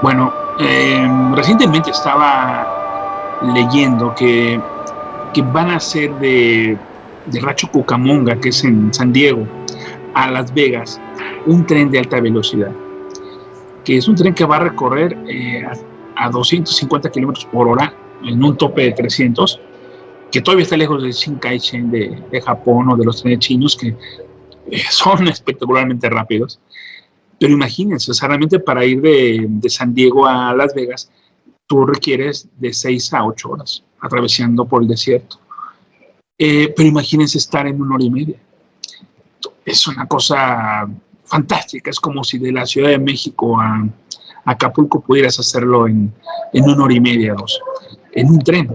Bueno, recientemente estaba leyendo que van a hacer de Rancho Cucamonga, que es en San Diego, a Las Vegas, un tren de alta velocidad, que es un tren que va a recorrer a 250 kilómetros por hora en un tope de 300, que todavía está lejos del Shinkansen de Japón o de los trenes chinos, que son espectacularmente rápidos. Pero imagínense, o sea, realmente para ir de San Diego a Las Vegas, tú requieres de 6 a 8 horas atravesando por el desierto. Pero imagínense estar en 1 hora y media. Es una cosa fantástica. Es como si de la Ciudad de México a Acapulco pudieras hacerlo en 1 hora y media, 2, en un tren.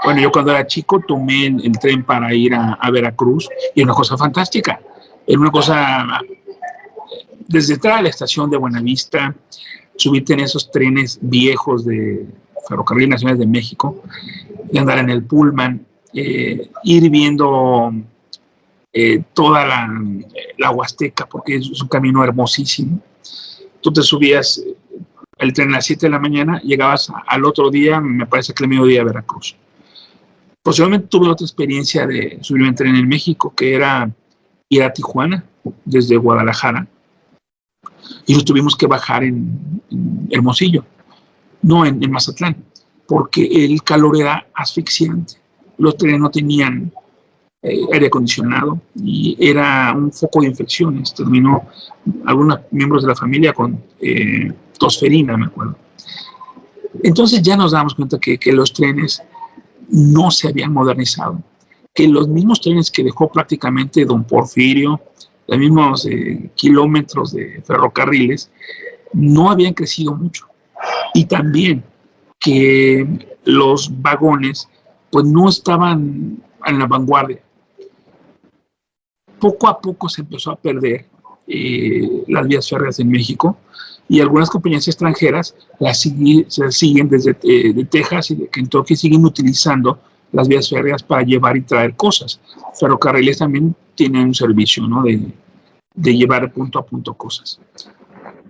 Bueno, yo cuando era chico tomé el tren para ir a Veracruz y era una cosa fantástica. Era una cosa, desde entrar a la estación de Buenavista, subirte en esos trenes viejos de Ferrocarril Nacional de México y andar en el Pullman, ir viendo toda la Huasteca, porque es un camino hermosísimo. Tú te subías el tren a las 7 de la mañana, llegabas al otro día, me parece que el mediodía, a Veracruz. Posiblemente tuve otra experiencia de subirme en tren en México, que era ir a Tijuana desde Guadalajara, y nos tuvimos que bajar en Hermosillo, no en Mazatlán, porque el calor era asfixiante. Los trenes no tenían aire acondicionado y era un foco de infecciones. Terminó algunos miembros de la familia con tosferina, me acuerdo. Entonces ya nos damos cuenta que los trenes no se habían modernizado, que los mismos trenes que dejó prácticamente don Porfirio, los mismos kilómetros de ferrocarriles, no habían crecido mucho. Y también que los vagones pues no estaban en la vanguardia. Poco a poco se empezó a perder las vías férreas en México, y algunas compañías extranjeras se siguen desde de Texas y de Kentucky, siguen utilizando las vías férreas para llevar y traer cosas. Ferrocarriles también tienen un servicio, ¿no?, de llevar punto a punto cosas.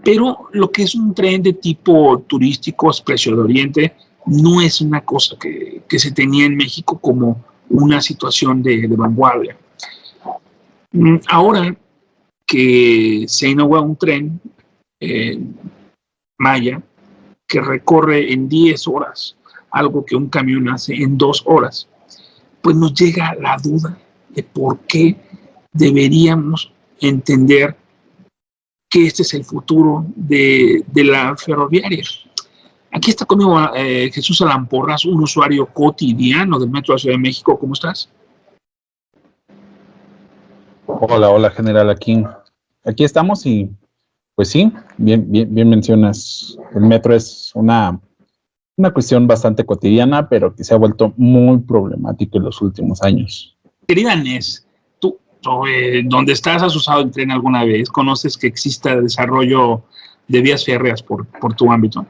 Pero lo que es un tren de tipo turístico, Expreso de Oriente, no es una cosa que se tenía en México como una situación de vanguardia. Ahora que se inaugura un tren Maya que recorre en 10 horas, algo que un camión hace en 2 horas, pues nos llega la duda de por qué deberíamos entender que este es el futuro de la ferroviaria. Aquí está conmigo Jesús Alan Porras, un usuario cotidiano del Metro de la Ciudad de México. ¿Cómo estás? Hola, general, aquí estamos y pues sí, bien mencionas, el metro es una cuestión bastante cotidiana, pero que se ha vuelto muy problemático en los últimos años. Querida Nes, tú donde estás, has usado el tren alguna vez, ¿conoces que exista desarrollo de vías férreas por tu ámbito?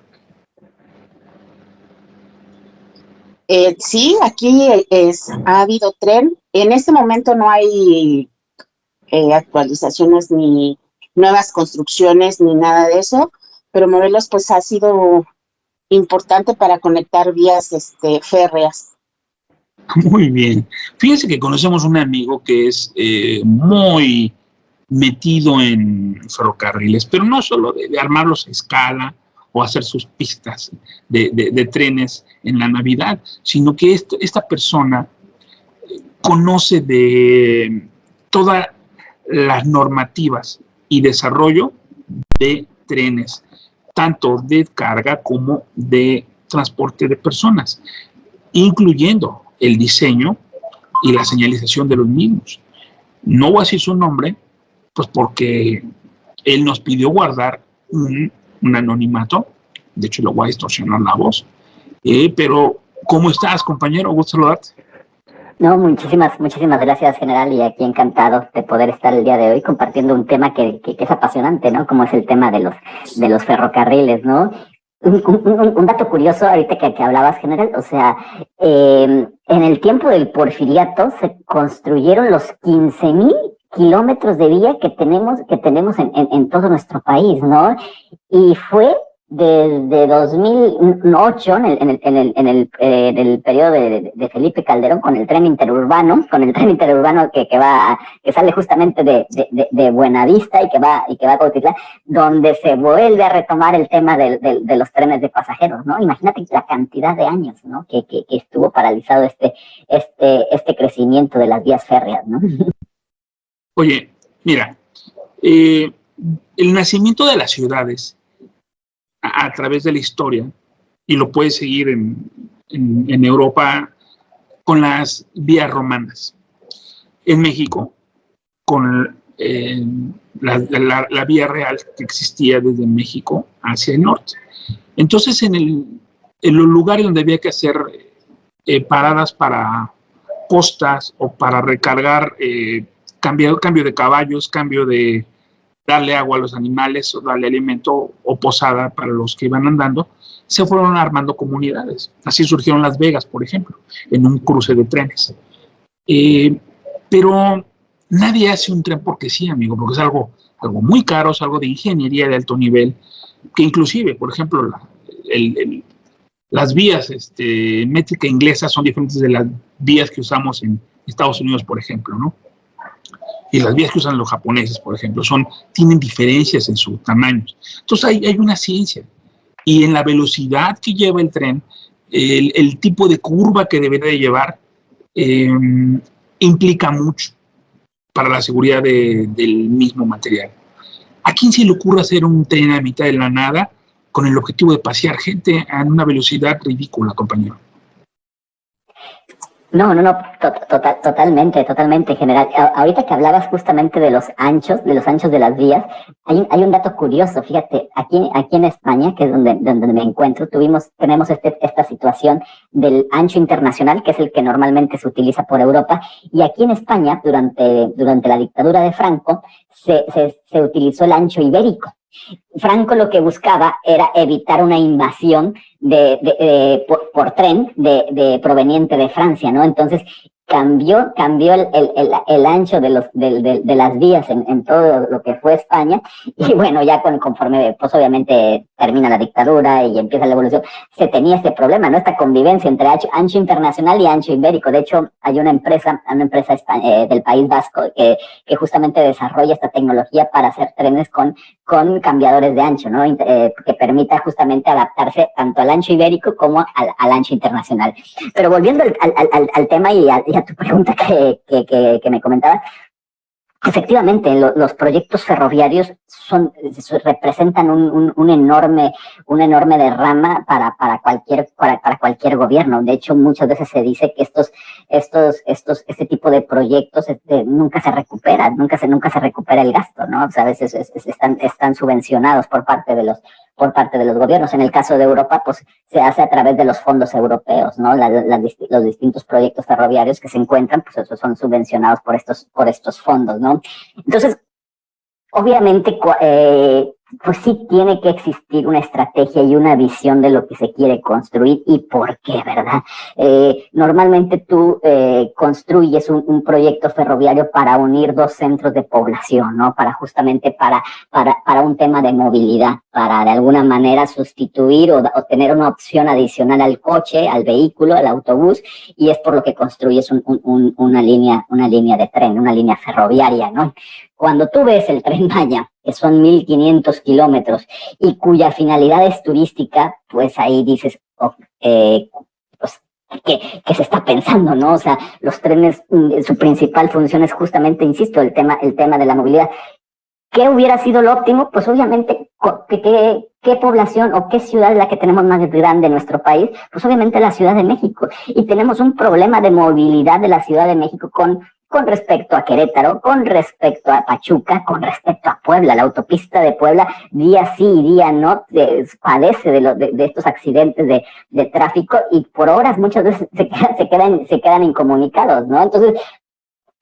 Sí, aquí ha habido tren. En este momento no hay actualizaciones ni nuevas construcciones ni nada de eso, pero Morelos pues ha sido importante para conectar vías férreas. Muy bien. Fíjense que conocemos un amigo que es muy metido en ferrocarriles, pero no solo de armarlos a escala o hacer sus pistas de trenes en la Navidad, sino que esta persona conoce de todas las normativas y desarrollo de trenes, tanto de carga como de transporte de personas, incluyendo el diseño y la señalización de los mismos. No voy a decir su nombre, pues porque él nos pidió guardar un anonimato. De hecho, lo voy a distorsionar la voz. Pero, ¿cómo estás, compañero? Gusto saludarte. No, muchísimas gracias, general, y aquí encantado de poder estar el día de hoy compartiendo un tema que es apasionante, ¿no? Como es el tema de los ferrocarriles, ¿no? Un dato curioso ahorita que hablabas, general, o sea, en el tiempo del Porfiriato se construyeron los 15,000 kilómetros de vía que tenemos en todo nuestro país, ¿no? Y fue desde 2008, en el periodo de Felipe Calderón, con el tren interurbano, que sale justamente de Buenavista y que va a Cuautitlán, donde se vuelve a retomar el tema de los trenes de pasajeros, ¿no? Imagínate la cantidad de años, ¿no? Que estuvo paralizado este crecimiento de las vías férreas, ¿no? Oye, mira, el nacimiento de las ciudades a través de la historia, y lo puedes seguir en Europa con las vías romanas, en México con la vía real que existía desde México hacia el norte. Entonces, en los lugares donde había que hacer paradas para postas o para recargar, cambio de caballos, cambio de darle agua a los animales o darle alimento o posada para los que iban andando, se fueron armando comunidades. Así surgieron Las Vegas, por ejemplo, en un cruce de trenes. Pero nadie hace un tren porque sí, amigo, porque es algo muy caro, es algo de ingeniería de alto nivel, que inclusive, por ejemplo, las vías métrica inglesas son diferentes de las vías que usamos en Estados Unidos, por ejemplo, ¿no? Y las vías que usan los japoneses, por ejemplo, tienen diferencias en su tamaño. Entonces hay una ciencia. Y en la velocidad que lleva el tren, el tipo de curva que debería de llevar, implica mucho para la seguridad del mismo material. ¿A quién se le ocurre hacer un tren a mitad de la nada con el objetivo de pasear gente a una velocidad ridícula, compañero? No, totalmente, general. Ahorita que hablabas justamente de los anchos de las vías, hay un dato curioso, fíjate, aquí en España, que es donde me encuentro, tenemos esta situación del ancho internacional, que es el que normalmente se utiliza por Europa, y aquí en España, durante la dictadura de Franco, se utilizó el ancho ibérico. Franco lo que buscaba era evitar una invasión por tren proveniente de Francia, ¿no? Entonces cambió el ancho de las vías en todo lo que fue España, y bueno, ya conforme pues obviamente termina la dictadura y empieza la evolución, se tenía este problema, ¿no? Esta convivencia entre ancho internacional y ancho ibérico. De hecho, hay una empresa del País Vasco que justamente desarrolla esta tecnología para hacer trenes con cambiadores de ancho, ¿no? Que permita justamente adaptarse tanto al ancho ibérico como al ancho internacional. Pero volviendo al tema y a tu pregunta que me comentabas, efectivamente, los proyectos ferroviarios representan un enorme derrama para cualquier gobierno. De hecho, muchas veces se dice que este tipo de proyectos nunca se recupera, nunca se recupera el gasto, ¿no? O sea, a veces están subvencionados por parte de los gobiernos. En el caso de Europa, pues se hace a través de los fondos europeos, ¿no? Los distintos proyectos ferroviarios que se encuentran, pues esos son subvencionados por estos fondos, ¿no? Entonces, obviamente, pues sí tiene que existir una estrategia y una visión de lo que se quiere construir y por qué, ¿verdad? Normalmente tú construyes un proyecto ferroviario para unir dos centros de población, ¿no? Justamente para un tema de movilidad, para de alguna manera sustituir o tener una opción adicional al coche, al vehículo, al autobús, y es por lo que construyes una línea de tren, una línea ferroviaria, ¿no? Cuando tú ves el Tren Maya, que son 1.500 kilómetros y cuya finalidad es turística, pues ahí dices, pues, ¿qué se está pensando, no? O sea, los trenes, su principal función es justamente, insisto, el tema de la movilidad. ¿Qué hubiera sido lo óptimo? Pues obviamente, ¿qué población o qué ciudad es la que tenemos más grande en nuestro país? Pues obviamente la Ciudad de México. Y tenemos un problema de movilidad de la Ciudad de México con respecto a Querétaro, con respecto a Pachuca, con respecto a Puebla. La autopista de Puebla, día sí y día no, padece de estos accidentes de tráfico, y por horas muchas veces se quedan incomunicados, ¿no? Entonces,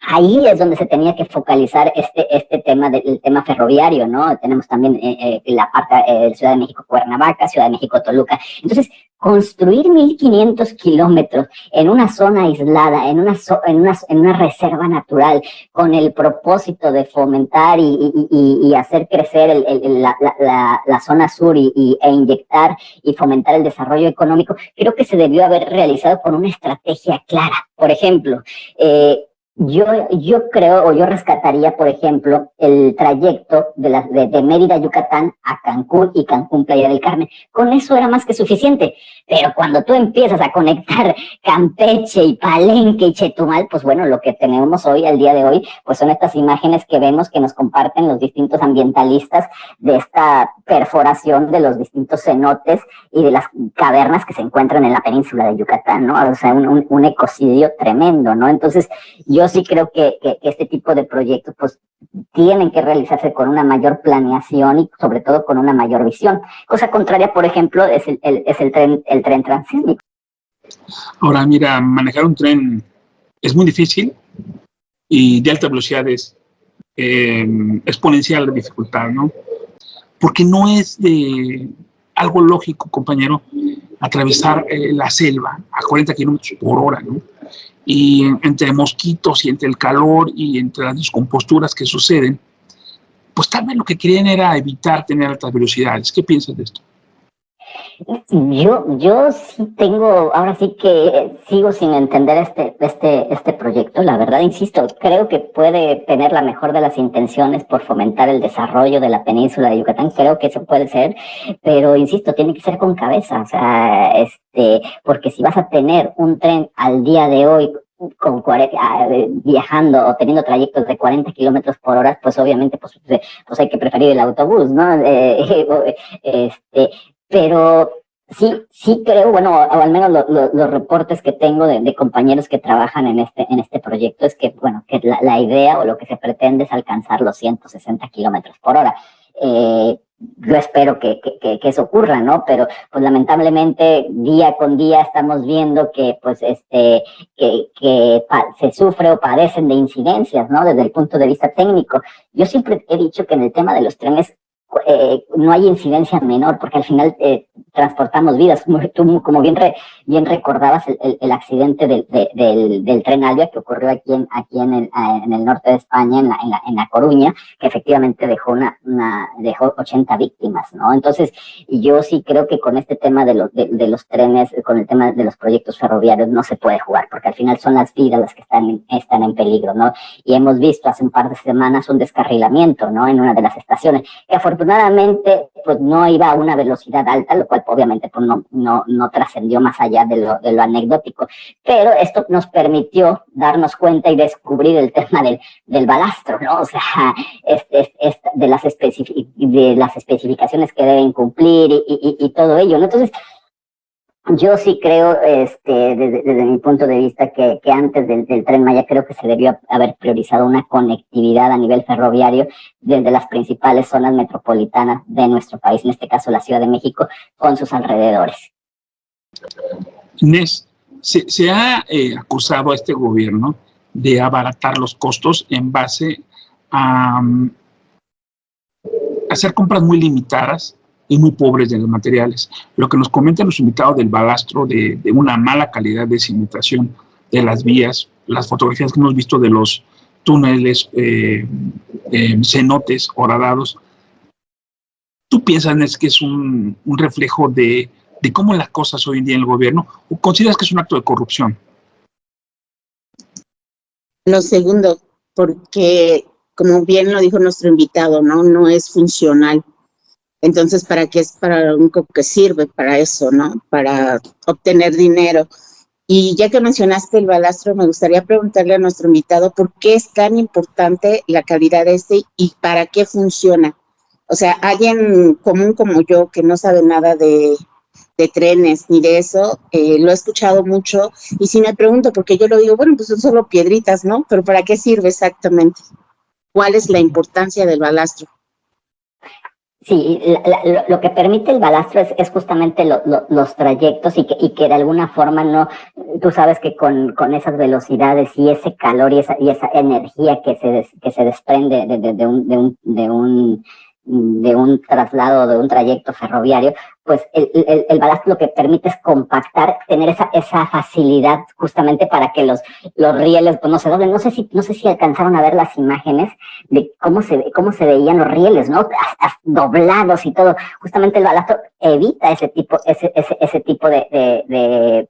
ahí es donde se tenía que focalizar este tema del tema ferroviario, ¿no? Tenemos también la parte Ciudad de México, Cuernavaca, Ciudad de México, Toluca. Entonces, construir 1.500 kilómetros en una zona aislada, en una reserva natural, con el propósito de fomentar y hacer crecer la zona sur e inyectar y fomentar el desarrollo económico, creo que se debió haber realizado con una estrategia clara. Por ejemplo, yo creo, o yo rescataría, por ejemplo, el trayecto de Mérida, Yucatán, a Cancún y Cancún, Playa del Carmen. Con eso era más que suficiente. Pero cuando tú empiezas a conectar Campeche y Palenque y Chetumal, pues bueno, lo que tenemos hoy, al día de hoy, pues son estas imágenes que vemos que nos comparten los distintos ambientalistas de esta perforación de los distintos cenotes y de las cavernas que se encuentran en la península de Yucatán, ¿no? O sea, un ecocidio tremendo, ¿no? Entonces, yo sí creo que este tipo de proyectos, pues, tienen que realizarse con una mayor planeación y sobre todo con una mayor visión. Cosa contraria, por ejemplo, es el tren transísmico. Ahora, mira, manejar un tren es muy difícil y de alta velocidad es exponencial la dificultad, ¿no? Porque no es de algo lógico, compañero, atravesar la selva a 40 kilómetros por hora, ¿no? Y entre mosquitos y entre el calor y entre las descomposturas que suceden, pues tal vez lo que querían era evitar tener altas velocidades. ¿Qué piensas de esto? Yo sí tengo, ahora sí que sigo sin entender este proyecto. La verdad, insisto, creo que puede tener la mejor de las intenciones por fomentar el desarrollo de la península de Yucatán. Creo que eso puede ser, pero insisto, tiene que ser con cabeza. O sea, porque si vas a tener un tren al día de hoy viajando o teniendo trayectos de 40 kilómetros por hora, pues obviamente pues hay que preferir el autobús, ¿no? Pero sí creo, bueno, o al menos los reportes que tengo de compañeros que trabajan en este proyecto es que, bueno, que la idea o lo que se pretende es alcanzar los 160 kilómetros por hora. Yo espero que eso ocurra, ¿no? Pero pues lamentablemente día con día estamos viendo que pues se sufre o padecen de incidencias, ¿no? Desde el punto de vista técnico. Yo siempre he dicho que en el tema de los trenes no hay incidencia menor, porque al final transportamos vidas. Como bien recordabas el accidente del tren Alvia que ocurrió aquí en el norte de España, en La Coruña, que efectivamente dejó 80 víctimas, ¿no? Entonces, yo sí creo que con este tema de los trenes, con el tema de los proyectos ferroviarios, no se puede jugar, porque al final son las vidas las que están en peligro, ¿no? Y hemos visto hace un par de semanas un descarrilamiento, ¿no? En una de las estaciones, que afortunadamente pues no iba a una velocidad alta, lo cual obviamente pues no trascendió más allá de lo anecdótico, pero esto nos permitió darnos cuenta y descubrir el tema del balastro, ¿no? O sea, de las especificaciones que deben cumplir y todo ello, ¿no? Entonces, yo sí creo, desde mi punto de vista, que antes del Tren Maya creo que se debió haber priorizado una conectividad a nivel ferroviario desde las principales zonas metropolitanas de nuestro país, en este caso la Ciudad de México, con sus alrededores. Inés, se ha acusado a este gobierno de abaratar los costos en base a hacer compras muy limitadas y muy pobres de los materiales. Lo que nos comentan los invitados del balastro, de una mala calidad de cimentación de las vías, las fotografías que hemos visto de los túneles, cenotes horadados. ¿Tú piensas que es un reflejo de cómo las cosas hoy en día en el gobierno, o consideras que es un acto de corrupción? Lo segundo, porque como bien lo dijo nuestro invitado, no es funcional. Entonces, ¿para qué es? Para lo único que sirve para eso, ¿no? Para obtener dinero. Y ya que mencionaste el balastro, me gustaría preguntarle a nuestro invitado por qué es tan importante la calidad de y para qué funciona. O sea, alguien común como yo que no sabe nada de trenes ni de eso, lo he escuchado mucho y sí me pregunto, porque yo lo digo, bueno, pues son solo piedritas, ¿no? Pero ¿para qué sirve exactamente? ¿Cuál es la importancia del balastro? Sí, lo que permite el balastro es justamente los trayectos y que de alguna forma no, tú sabes que con esas velocidades y ese calor y esa energía que se desprende de un traslado, de un trayecto ferroviario, pues el balasto lo que permite es compactar, tener esa facilidad justamente para que los rieles pues no se doblen. No sé si alcanzaron a ver las imágenes de cómo se veían los rieles, ¿no? Hasta doblados y todo. Justamente el balasto evita ese tipo de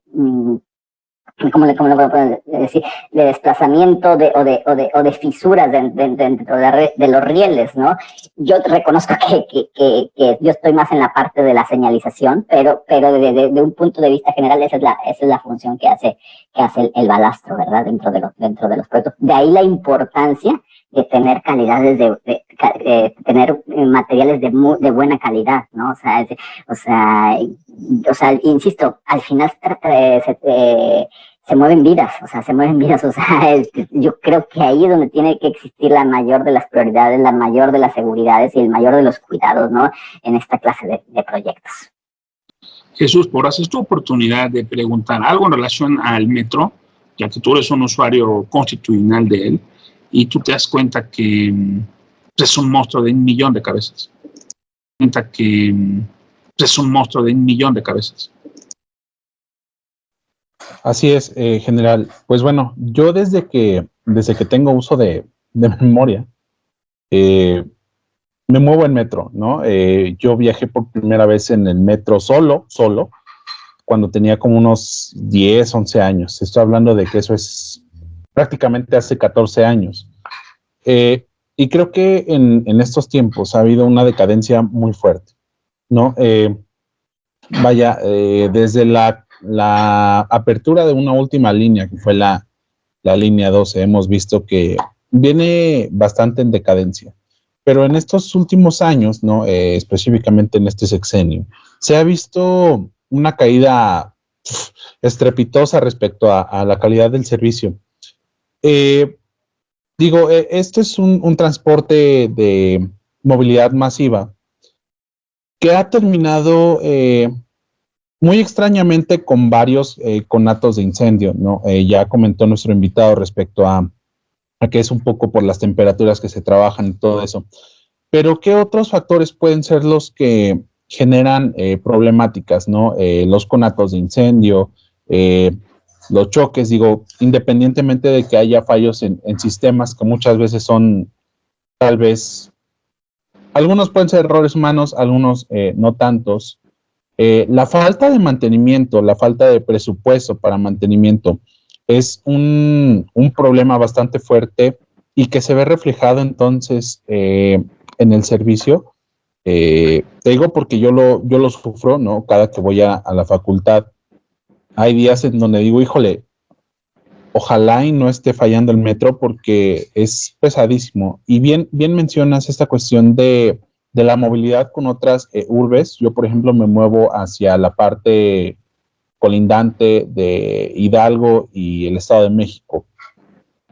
¿cómo le puedo decir? De desplazamiento o de fisuras dentro de los rieles, ¿no? Yo reconozco que yo estoy más en la parte de la señalización, pero de un punto de vista general esa es la función que hace el balastro, ¿verdad? Dentro de los proyectos. De ahí la importancia de tener calidades tener materiales de buena calidad, ¿no? O sea, insisto, al final se mueven vidas, yo creo que ahí es donde tiene que existir la mayor de las prioridades, la mayor de las seguridades y el mayor de los cuidados, ¿no? En esta clase de proyectos. Jesús, ¿podrás esta oportunidad de preguntar algo en relación al metro, ya que tú eres un usuario constitucional de él, y tú te das cuenta que es un monstruo de 1.000.000 de cabezas? Es un monstruo de 1.000.000 de cabezas. Así es, general. Pues bueno, yo desde que tengo uso de memoria, me muevo en metro, ¿no? Yo viajé por primera vez en el metro solo, cuando tenía como unos 10, 11 años. Estoy hablando de que eso es prácticamente hace 14 años. Y creo que en estos tiempos ha habido una decadencia muy fuerte, ¿no? Desde la apertura de una última línea, que fue la línea 12, hemos visto que viene bastante en decadencia. Pero en estos últimos años, ¿no? Específicamente en este sexenio, se ha visto una caída estrepitosa respecto a la calidad del servicio. Este es un transporte de movilidad masiva que ha terminado muy extrañamente con varios conatos de incendio, ¿no? Ya comentó nuestro invitado respecto a que es un poco por las temperaturas que se trabajan y todo eso. Pero ¿qué otros factores pueden ser los que generan problemáticas, ¿no? Los conatos de incendio, los choques, independientemente de que haya fallos en sistemas que muchas veces son, tal vez, algunos pueden ser errores humanos, algunos no tantos. La falta de mantenimiento, la falta de presupuesto para mantenimiento es un problema bastante fuerte y que se ve reflejado entonces en el servicio. Te digo porque yo lo sufro, ¿no? Cada que voy a la facultad, hay días en donde digo, híjole, ojalá y no esté fallando el metro porque es pesadísimo. Y bien mencionas esta cuestión de la movilidad con otras urbes. Yo, por ejemplo, me muevo hacia la parte colindante de Hidalgo y el Estado de México,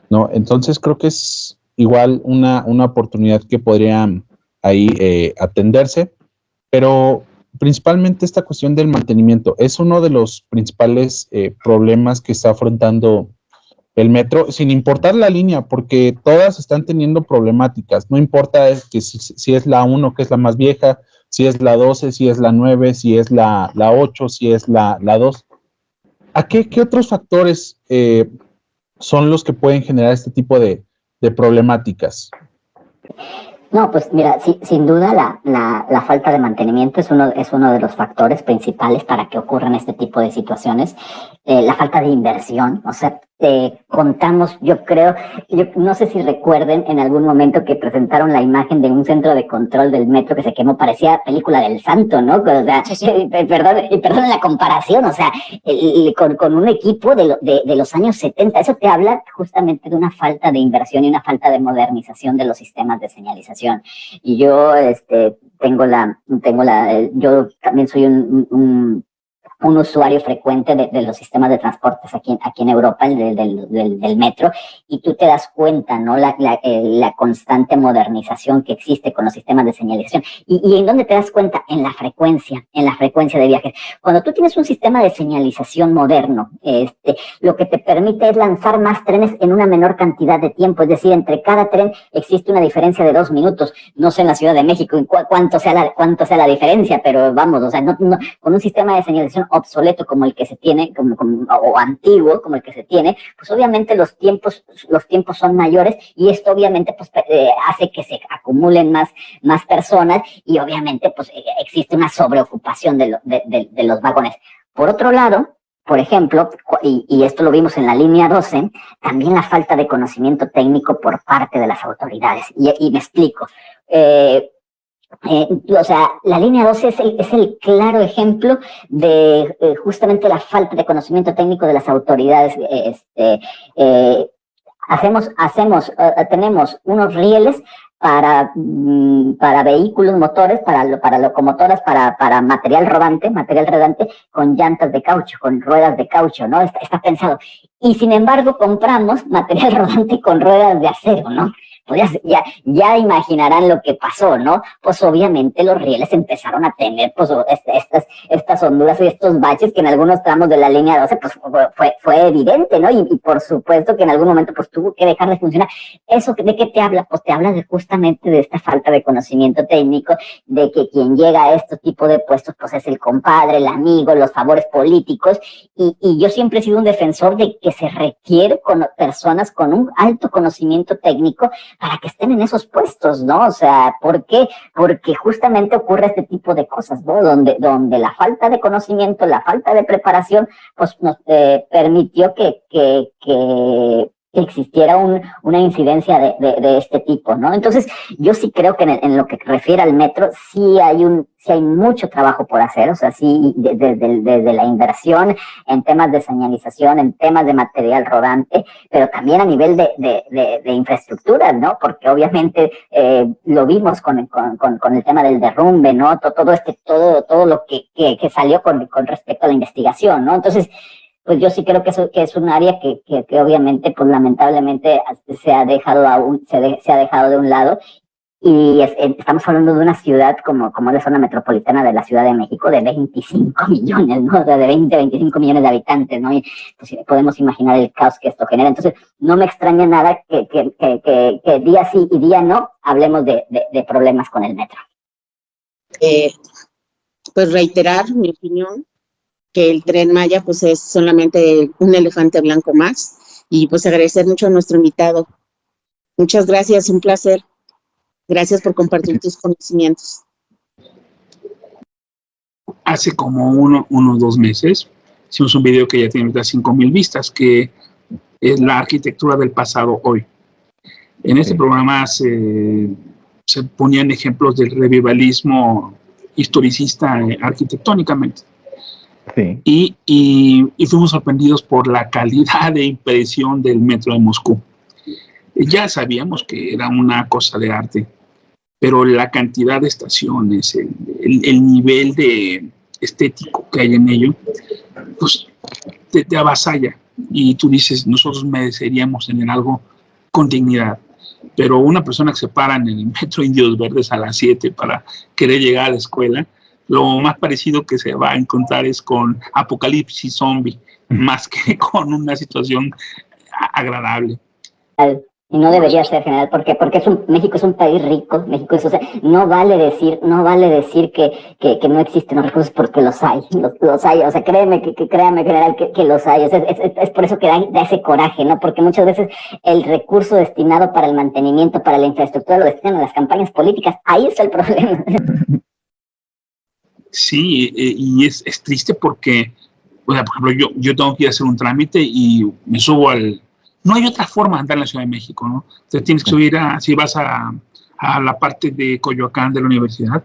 ¿no? Entonces creo que es igual una oportunidad que podría ahí atenderse, pero principalmente esta cuestión del mantenimiento es uno de los principales problemas que está afrontando el metro, sin importar la línea, porque todas están teniendo problemáticas. No importa que si es la 1, que es la más vieja, si es la 12, si es la 9, si es la 8, si es la 2. ¿A qué otros factores son los que pueden generar este tipo de problemáticas? No, pues mira, sí, sin duda la falta de mantenimiento es uno de los factores principales para que ocurran este tipo de situaciones. La falta de inversión, o sea, contamos, yo no sé si recuerden en algún momento que presentaron la imagen de un centro de control del metro que se quemó, parecía película del santo, ¿no? O sea, perdón la comparación, o sea, con un equipo de los años 70, eso te habla justamente de una falta de inversión y una falta de modernización de los sistemas de señalización. Y yo yo también soy un un usuario frecuente de los sistemas de transportes aquí en Europa, el del metro, y tú te das cuenta, ¿no? La constante modernización que existe con los sistemas de señalización. ¿Y en dónde te das cuenta? En la frecuencia de viajes. Cuando tú tienes un sistema de señalización moderno, lo que te permite es lanzar más trenes en una menor cantidad de tiempo, es decir, entre cada tren existe una diferencia de 2 minutos. No sé en la Ciudad de México cuánto sea la diferencia, pero vamos, o sea, con un sistema de señalización obsoleto como el que se tiene, o antiguo como el que se tiene, pues obviamente los tiempos son mayores, y esto obviamente pues hace que se acumulen más personas, y obviamente pues existe una sobreocupación de los vagones. Por otro lado, por ejemplo, y esto lo vimos en la línea 12, también la falta de conocimiento técnico por parte de las autoridades. Y me explico. O sea, la línea 12 es el claro ejemplo de justamente la falta de conocimiento técnico de las autoridades. Tenemos unos rieles para vehículos motores, para locomotoras, para material rodante, con llantas de caucho, con ruedas de caucho, ¿no? Está pensado. Y sin embargo compramos material rodante con ruedas de acero, ¿no? Pues ya imaginarán lo que pasó, ¿no? Pues obviamente los rieles empezaron a tener pues estas honduras y estos baches que en algunos tramos de la línea 12 pues fue evidente, ¿no? Y por supuesto que en algún momento pues tuvo que dejar de funcionar. ¿Eso de qué te habla? Pues te habla justamente de esta falta de conocimiento técnico, de que quien llega a este tipo de puestos pues es el compadre, el amigo, los favores políticos, y yo siempre he sido un defensor de que se requiere personas con un alto conocimiento técnico para que estén en esos puestos, ¿no? O sea, ¿por qué? Porque justamente ocurre este tipo de cosas, ¿no? Donde la falta de conocimiento, la falta de preparación, pues nos permitió que existiera una incidencia de este tipo, ¿no? Entonces, yo sí creo que en lo que refiere al metro, sí hay mucho trabajo por hacer, o sea, sí, desde la inversión en temas de señalización, en temas de material rodante, pero también a nivel de infraestructura, ¿no? Porque obviamente lo vimos con el tema del derrumbe, ¿no? Todo lo que salió con respecto a la investigación, ¿no? Entonces, pues yo sí creo que es un área que obviamente, pues lamentablemente se ha dejado de un lado, y estamos hablando de una ciudad como la zona metropolitana de la Ciudad de México, de 25 millones, ¿no? O sea, de 25 millones de habitantes, ¿no? Y pues podemos imaginar el caos que esto genera. Entonces, no me extraña nada que día sí y día no hablemos de problemas con el metro. Pues reiterar mi opinión, que el Tren Maya pues es solamente un elefante blanco más, y pues agradecer mucho a nuestro invitado. Muchas gracias, un placer. Gracias por compartir tus conocimientos. Hace como unos 2 meses hicimos un video que ya tiene 5,000 vistas, que es la arquitectura del pasado hoy. En este programa se ponían ejemplos del revivalismo historicista arquitectónicamente. Sí. Y fuimos sorprendidos por la calidad de impresión del metro de Moscú. Ya sabíamos que era una cosa de arte, pero la cantidad de estaciones, el nivel de estético que hay en ello, pues te avasalla, y tú dices, nosotros mereceríamos tener algo con dignidad. Pero una persona que se para en el metro Indios Verdes a las 7 para querer llegar a la escuela, lo más parecido que se va a encontrar es con apocalipsis zombie, más que con una situación agradable. Y no debería ser, general, porque México es un país rico, México es, o sea, no vale decir que no existen los recursos, porque los hay, o sea, créame, general, que los hay. O sea, es por eso que da ese coraje, ¿no? Porque muchas veces el recurso destinado para el mantenimiento, para la infraestructura, lo destinan a las campañas políticas. Ahí está el problema. Sí, y es triste porque, o sea, por ejemplo, yo tengo que ir a hacer un trámite y me subo no hay otra forma de andar en la Ciudad de México, ¿no? Entonces tienes que subir si vas a la parte de Coyoacán de la universidad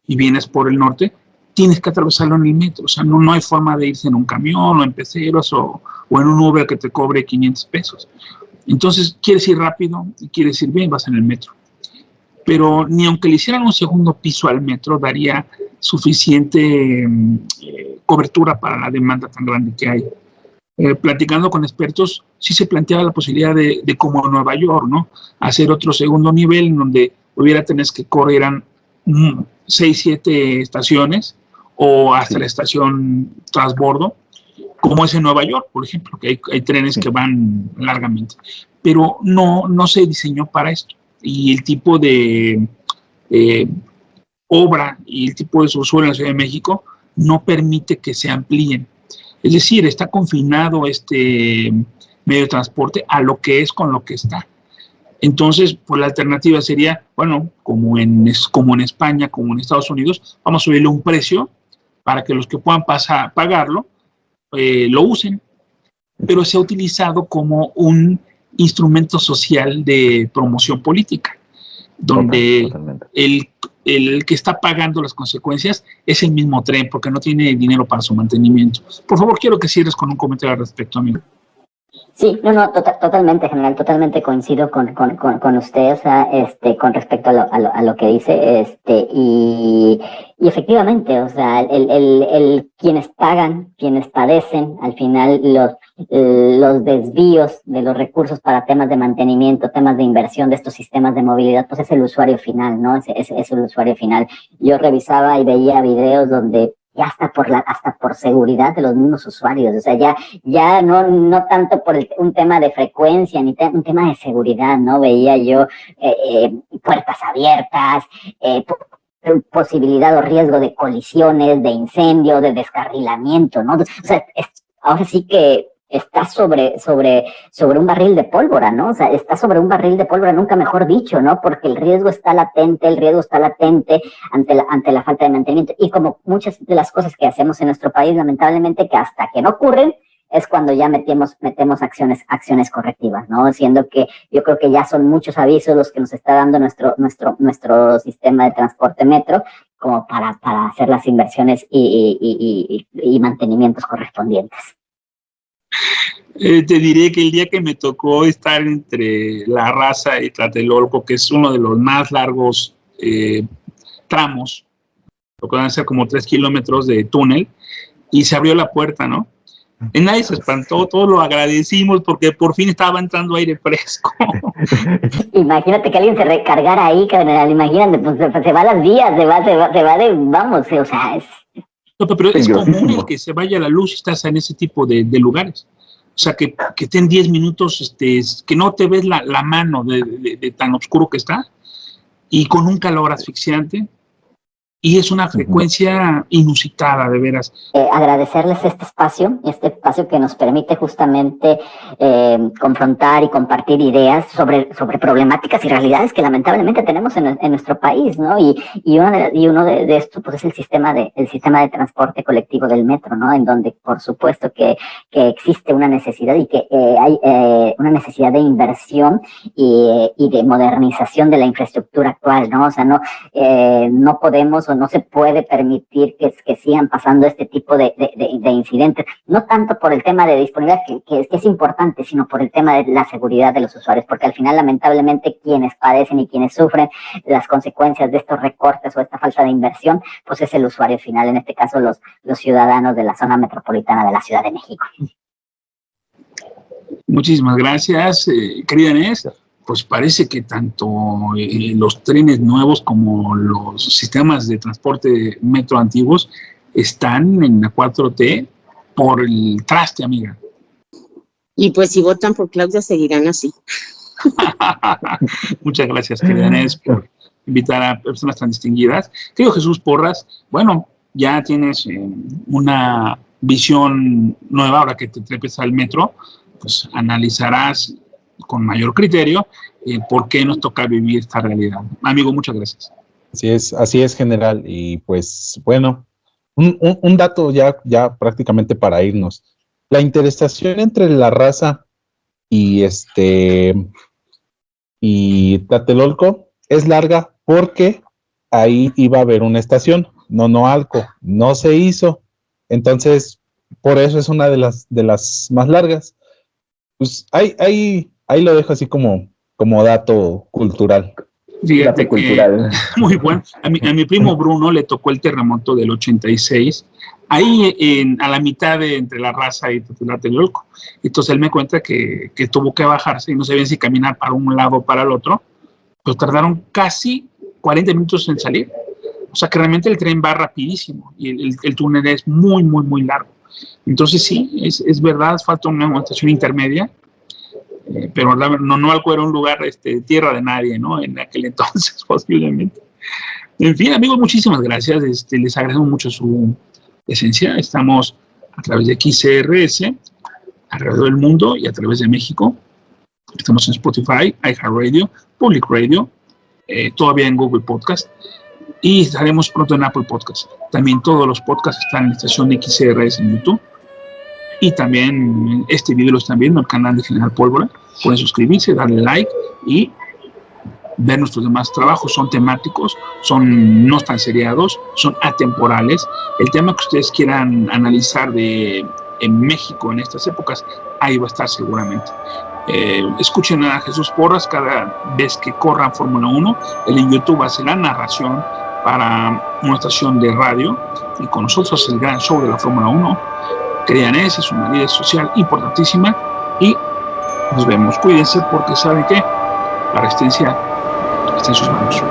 y vienes por el norte, tienes que atravesarlo en el metro. O sea, no hay forma de irse en un camión o en peceros o en un Uber que te cobre 500 pesos. Entonces, quieres ir rápido y quieres ir bien, vas en el metro. Pero ni aunque le hicieran un segundo piso al metro, daría suficiente cobertura para la demanda tan grande que hay. Platicando con expertos, sí se planteaba la posibilidad de como Nueva York, ¿no? Hacer otro segundo nivel en donde hubiera trenes que corrieran 6, 7 estaciones o hasta la estación transbordo, como es en Nueva York, por ejemplo, que hay trenes que van largamente. Pero no se diseñó para esto. Y el tipo de obra y el tipo de subsuelo en la Ciudad de México no permite que se amplíen. Es decir, está confinado este medio de transporte a lo que es con lo que está. Entonces, pues la alternativa sería, bueno, como en España, como en Estados Unidos, vamos a subirle un precio para que los que puedan pagarlo, lo usen. Pero se ha utilizado como un instrumento social de promoción política, donde el que está pagando las consecuencias es el mismo tren, porque no tiene dinero para su mantenimiento. Por favor, quiero que cierres con un comentario al respecto, amigo. Sí, totalmente, general, totalmente coincido con usted, o sea, con respecto a lo que dice, y efectivamente, o sea, quienes pagan, quienes padecen, al final los desvíos de los recursos para temas de mantenimiento, temas de inversión de estos sistemas de movilidad, pues es el usuario final, ¿no? Es el usuario final. Yo revisaba y veía videos donde ya hasta por seguridad de los mismos usuarios, o sea, ya no tanto por un tema de frecuencia, ni un tema de seguridad, ¿no? Veía yo puertas abiertas, posibilidad o riesgo de colisiones, de incendio, de descarrilamiento, ¿no? O sea, ahora sí que está sobre un barril de pólvora, ¿no? O sea, está sobre un barril de pólvora, nunca mejor dicho, ¿no? Porque el riesgo está latente ante la falta de mantenimiento. Y como muchas de las cosas que hacemos en nuestro país, lamentablemente, que hasta que no ocurren, es cuando ya metemos acciones correctivas, ¿no? Siendo que yo creo que ya son muchos avisos los que nos está dando nuestro sistema de transporte metro, como para hacer las inversiones y mantenimientos correspondientes. Te diré que el día que me tocó estar entre La Raza y Tlatelolco, que es uno de los más largos tramos, lo que van a ser como 3 kilómetros de túnel, y se abrió la puerta, ¿no? Y nadie se espantó, todos lo agradecimos porque por fin estaba entrando aire fresco. Imagínate que alguien se recargara ahí, carnal, imagínate, pues se va a las vías, se va vamos, o sea, es... No, pero es común el que se vaya la luz si estás en ese tipo de lugares. O sea, que estén 10 minutos, que no te ves la mano de tan oscuro que está, y con un calor asfixiante, y es una frecuencia inusitada, de veras. Agradecerles este espacio que nos permite justamente confrontar y compartir ideas sobre problemáticas y realidades que lamentablemente tenemos en nuestro país, ¿no? Y uno de estos, pues, es el sistema de transporte colectivo del metro, ¿no? En donde, por supuesto, que existe una necesidad y que hay una necesidad de inversión y de modernización de la infraestructura actual, ¿no? O sea, no podemos o no se puede permitir que sigan pasando este tipo de incidentes, no tanto por el tema de disponibilidad, que es importante, sino por el tema de la seguridad de los usuarios, porque al final, lamentablemente, quienes padecen y quienes sufren las consecuencias de estos recortes o esta falta de inversión, pues es el usuario final, en este caso los ciudadanos de la zona metropolitana de la Ciudad de México. Muchísimas gracias, querida Inés. Pues parece que tanto los trenes nuevos como los sistemas de transporte metro antiguos están en la 4T por el traste, amiga. Y pues si votan por Claudia, seguirán así. Muchas gracias, querida Inés, por invitar a personas tan distinguidas. Querido Jesús Porras, bueno, ya tienes una visión nueva ahora que te trepes al metro, pues analizarás con mayor criterio por qué nos toca vivir esta realidad. Amigo, muchas gracias. Así es, general. Y pues bueno, un dato ya prácticamente para irnos. La interestación entre La Raza y Tlatelolco es larga porque ahí iba a haber una estación, Nonoalco, no se hizo. Entonces, por eso es una de las más largas. Pues ahí lo dejo así como dato cultural. Fíjate que cultural. muy bueno. A mi primo Bruno le tocó el terremoto del 86, ahí a la mitad entre La Raza y Tlatelolco. Entonces él me cuenta que tuvo que bajarse y no sabían si caminar para un lado o para el otro, pero tardaron casi 40 minutos en salir. O sea que realmente el tren va rapidísimo y el túnel es muy, muy, muy largo. Entonces sí, es verdad, falta una estación intermedia, pero no algo era un lugar tierra de nadie, ¿no? En aquel entonces, posiblemente. En fin, amigos, muchísimas gracias. Les agradezco mucho su presencia. Estamos a través de XCRS, alrededor del mundo y a través de México. Estamos en Spotify, iHeartRadio, Public Radio, todavía en Google Podcast y estaremos pronto en Apple Podcast. También todos los podcasts están en la estación de XCRS en YouTube. Y también este video lo están viendo en el canal de General Pólvora. Pueden suscribirse, darle like y ver nuestros demás trabajos. Son temáticos, no están seriados, son atemporales. El tema que ustedes quieran analizar en México en estas épocas, ahí va a estar seguramente. Escuchen a Jesús Porras cada vez que corran Fórmula 1. Él en YouTube hace la narración para una estación de radio y con nosotros hace el gran show de la Fórmula 1. Crean es una líder social importantísima y nos vemos. Cuídense porque saben que la resistencia está en sus manos.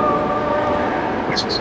Gracias.